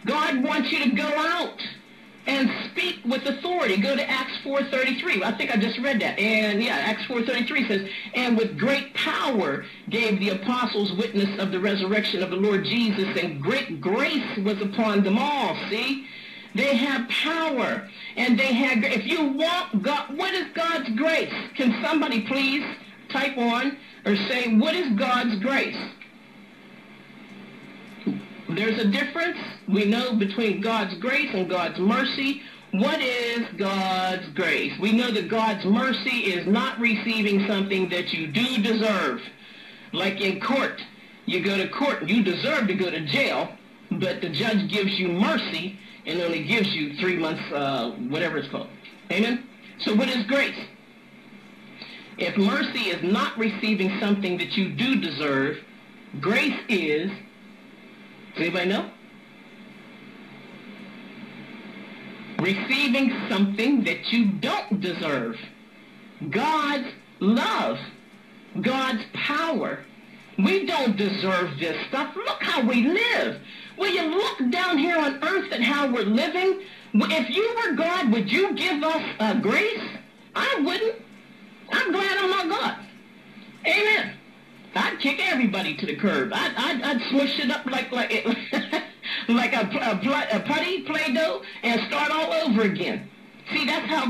God wants you to go out and speak with authority. Go to Acts 4:33. I think I just read that. And yeah, Acts 4:33 says, and with great power gave the apostles witness of the resurrection of the Lord Jesus, and great grace was upon them all. See? They have power, and they have, if you want God, what is God's grace? Can somebody please type on or say, what is God's grace? There's a difference, we know, between God's grace and God's mercy. What is God's grace? We know that God's mercy is not receiving something that you do deserve. Like in court, you go to court, you deserve to go to jail, but the judge gives you mercy and only gives you 3 months, whatever it's called. Amen? So what is grace? If mercy is not receiving something that you do deserve, grace is, does anybody know? Receiving something that you don't deserve. God's love. God's power. We don't deserve this stuff. Look how we live. Will you look down here on earth at how we're living? If you were God, would you give us grace? I wouldn't. I'm glad I'm not God. Amen. I'd kick everybody to the curb. I'd smush it up like like a putty, Play-Doh, and start all over again. See, that's how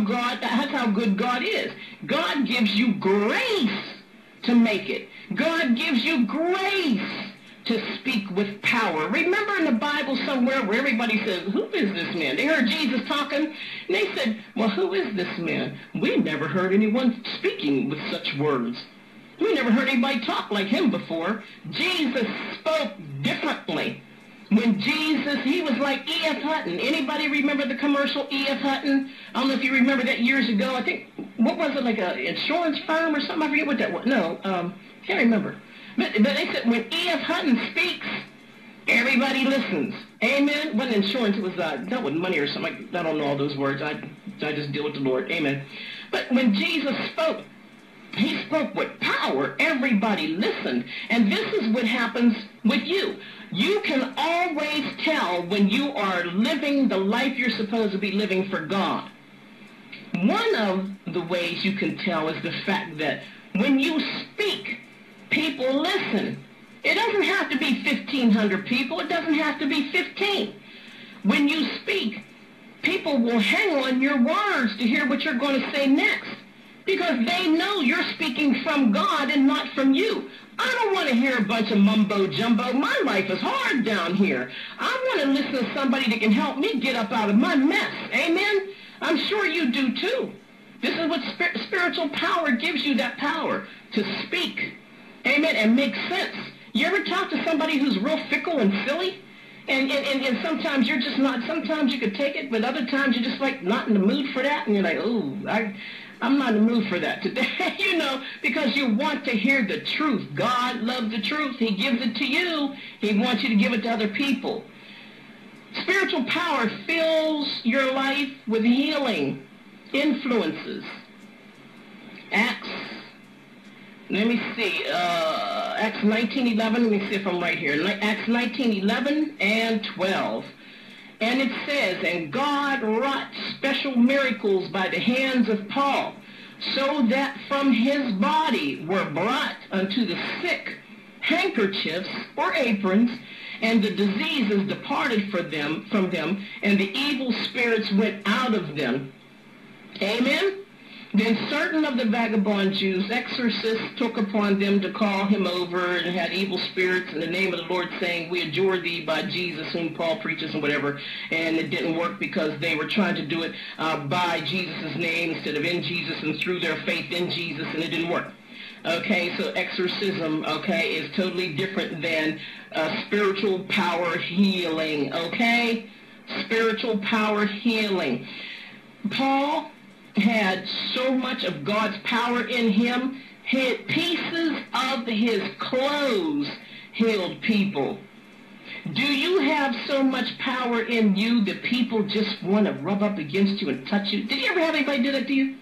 good God is. God gives you grace to make it. God gives you grace to speak with power. Remember in the Bible somewhere where everybody says, who is this man? They heard Jesus talking, and they said, well, who is this man? We never heard anyone speaking with such words. We never heard anybody talk like him before. Jesus spoke differently. When Jesus, he was like E.F. Hutton. Anybody remember the commercial E.F. Hutton? I don't know if you remember that years ago. I think, what was it, like an insurance firm or something? I forget what that was. No, can't remember. But they said when E.F. Hutton speaks, everybody listens. Amen? Wasn't insurance, it was dealt with money or something. I don't know all those words. I just deal with the Lord. Amen. But when Jesus spoke, he spoke with power. Everybody listened. And this is what happens with you. You can always tell when you are living the life you're supposed to be living for God. One of the ways you can tell is the fact that when you speak, people listen. It doesn't have to be 1,500 people. It doesn't have to be 15. When you speak, people will hang on your words to hear what you're going to say next, because they know you're speaking from God and not from you. I don't want to hear a bunch of mumbo-jumbo. My life is hard down here. I want to listen to somebody that can help me get up out of my mess. Amen? I'm sure you do too. This is what spiritual power gives you, that power to speak. Amen? And make sense. You ever talk to somebody who's real fickle and silly? And sometimes you're just not, sometimes you could take it, but other times you're just like not in the mood for that. And you're like, oh, I'm not in the mood for that today, you know, because you want to hear the truth. God loves the truth. He gives it to you. He wants you to give it to other people. Spiritual power fills your life with healing influences. Acts, let me see, Acts 19:11, let me see if I'm right here. Acts 19:11 and 12. And it says, and God wrought special miracles by the hands of Paul, so that from his body were brought unto the sick handkerchiefs or aprons, and the diseases departed from them, and the evil spirits went out of them. Amen? Then certain of the vagabond Jews, exorcists, took upon them to call him over, and had evil spirits in the name of the Lord, saying, we adjure thee by Jesus whom Paul preaches, and whatever. And it didn't work because they were trying to do it by Jesus' name instead of in Jesus, and through their faith in Jesus, and it didn't work. Okay, so exorcism, okay, is totally different than spiritual power healing, okay? Spiritual power healing. Paul had so much of God's power in him, pieces of his clothes healed people. Do you have so much power in you that people just want to rub up against you and touch you? Did you ever have anybody do that to you?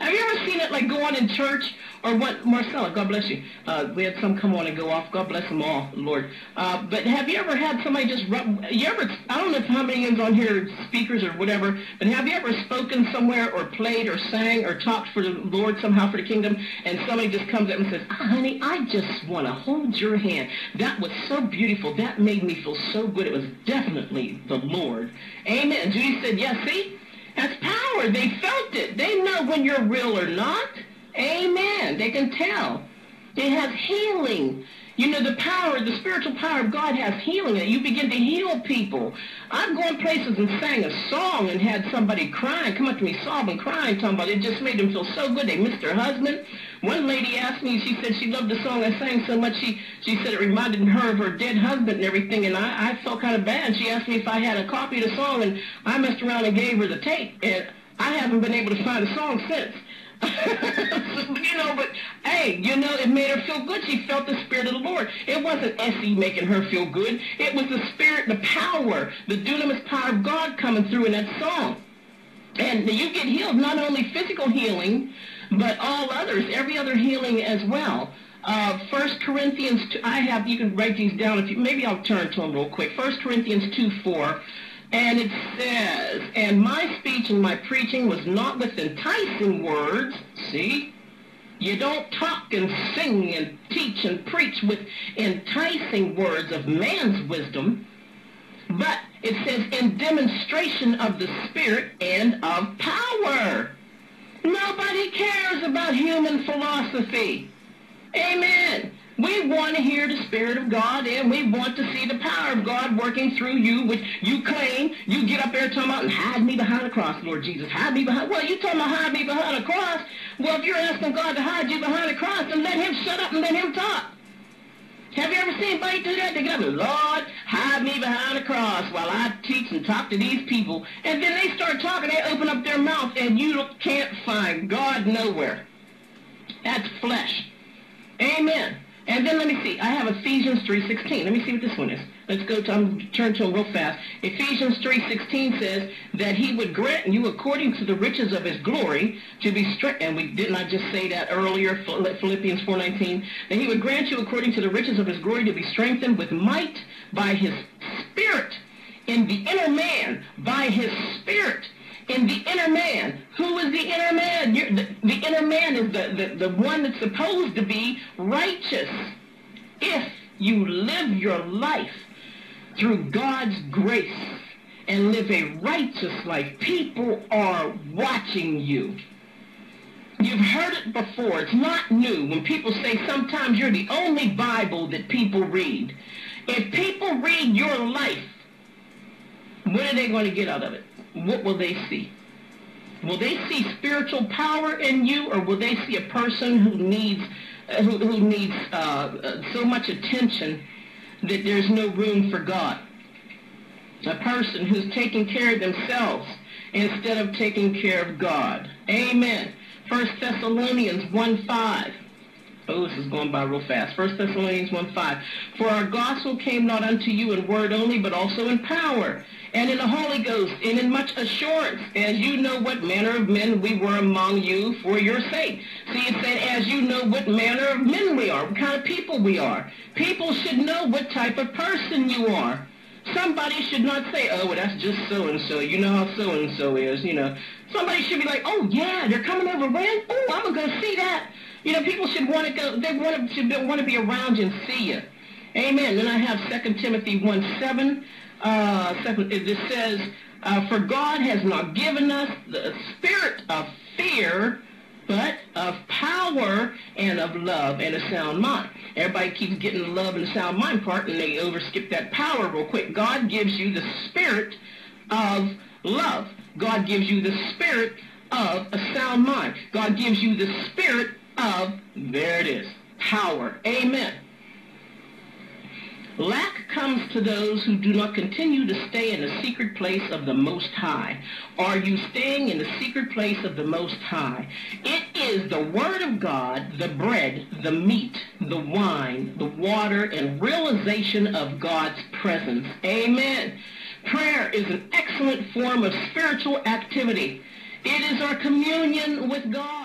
Have you ever seen it like go on in church or what, Marcella, God bless you. We had some come on and go off. God bless them all, Lord. But have you ever had somebody just, I don't know how many is on here, speakers or whatever, but have you ever spoken somewhere or played or sang or talked for the Lord somehow for the kingdom, and somebody just comes up and says, honey, I just want to hold your hand. That was so beautiful. That made me feel so good. It was definitely the Lord. Amen. Judy said, yes, see? That's power. They felt it. They know when you're real or not. Amen. They can tell. It has healing. You know, the power, the spiritual power of God has healing. You begin to heal people. I've gone places and sang a song and had somebody crying, come up to me sobbing, crying, talking about it just made them feel so good. They missed their husband. One lady asked me, she said she loved the song I sang so much, she said it reminded her of her dead husband and everything, and I felt kind of bad. She asked me if I had a copy of the song, and I messed around and gave her the tape, and I haven't been able to find the song since. You know, but hey, you know, it made her feel good. She felt the Spirit of the Lord. It wasn't Essie making her feel good. It was the Spirit, the power, the dunamis power of God coming through in that song. And you get healed, not only physical healing, but all others, every other healing as well. 1 Corinthians 2, you can write these down. If you, maybe I'll turn to them real quick. 1 Corinthians 2:4. And it says, and my speech and my preaching was not with enticing words. See? You don't talk and sing and teach and preach with enticing words of man's wisdom. But it says, in demonstration of the Spirit and of power. Nobody cares about human philosophy. Amen. We want to hear the Spirit of God, and we want to see the power of God working through you, which you claim. You get up there talking about, hide me behind the cross, Lord Jesus. Hide me behind. Well, you talking about hide me behind the cross. Well, if you're asking God to hide you behind the cross, then let him shut up and let him talk. Have you ever seen anybody do that? They get up and, Lord, hide me behind the cross while I teach and talk to these people. And then they start talking, they open up their mouth, and you can't find God nowhere. That's flesh. Amen. And then let me see. I have Ephesians 3:16. Let me see what this one is. Let's go to, turn to them real fast. Ephesians 3:16 says that he would grant you according to the riches of his glory to be strengthened. And we did not just say that earlier, Philippians 4:19. That he would grant you according to the riches of his glory to be strengthened with might by his Spirit in the inner man, by his Spirit. In the inner man. Who is the inner man? The inner man is the one that's supposed to be righteous. If you live your life through God's grace and live a righteous life, people are watching you. You've heard it before. It's not new. When people say sometimes you're the only Bible that people read. If people read your life, what are they going to get out of it? What will they see? Will they see spiritual power in you, or will they see a person who needs so much attention that there's no room for God? A person who's taking care of themselves instead of taking care of God. Amen. 1 Thessalonians 1:5. Oh, this is going by real fast. 1 Thessalonians 1:5. For our gospel came not unto you in word only, but also in power, and in the Holy Ghost, and in much assurance, as you know what manner of men we were among you for your sake. See, it said, as you know what manner of men we are, what kind of people we are. People should know what type of person you are. Somebody should not say, oh, well, that's just so-and-so. You know how so-and-so is, you know. Somebody should be like, oh, yeah, they're coming over when? Oh, I'm going to go see that. You know, people should want to go, they want to be around you and see you. Amen. Then I have 2 Timothy 1:7. It says, for God has not given us the spirit of fear, but of power and of love and a sound mind. Everybody keeps getting the love and the sound mind part, and they overskip that power real quick. God gives you the spirit of love. God gives you the spirit of a sound mind. God gives you the spirit of, there it is, power. Amen. Lack comes to those who do not continue to stay in the secret place of the Most High. Are you staying in the secret place of the Most High? It is the Word of God, the bread, the meat, the wine, the water, and realization of God's presence. Amen. Prayer is an excellent form of spiritual activity. It is our communion with God.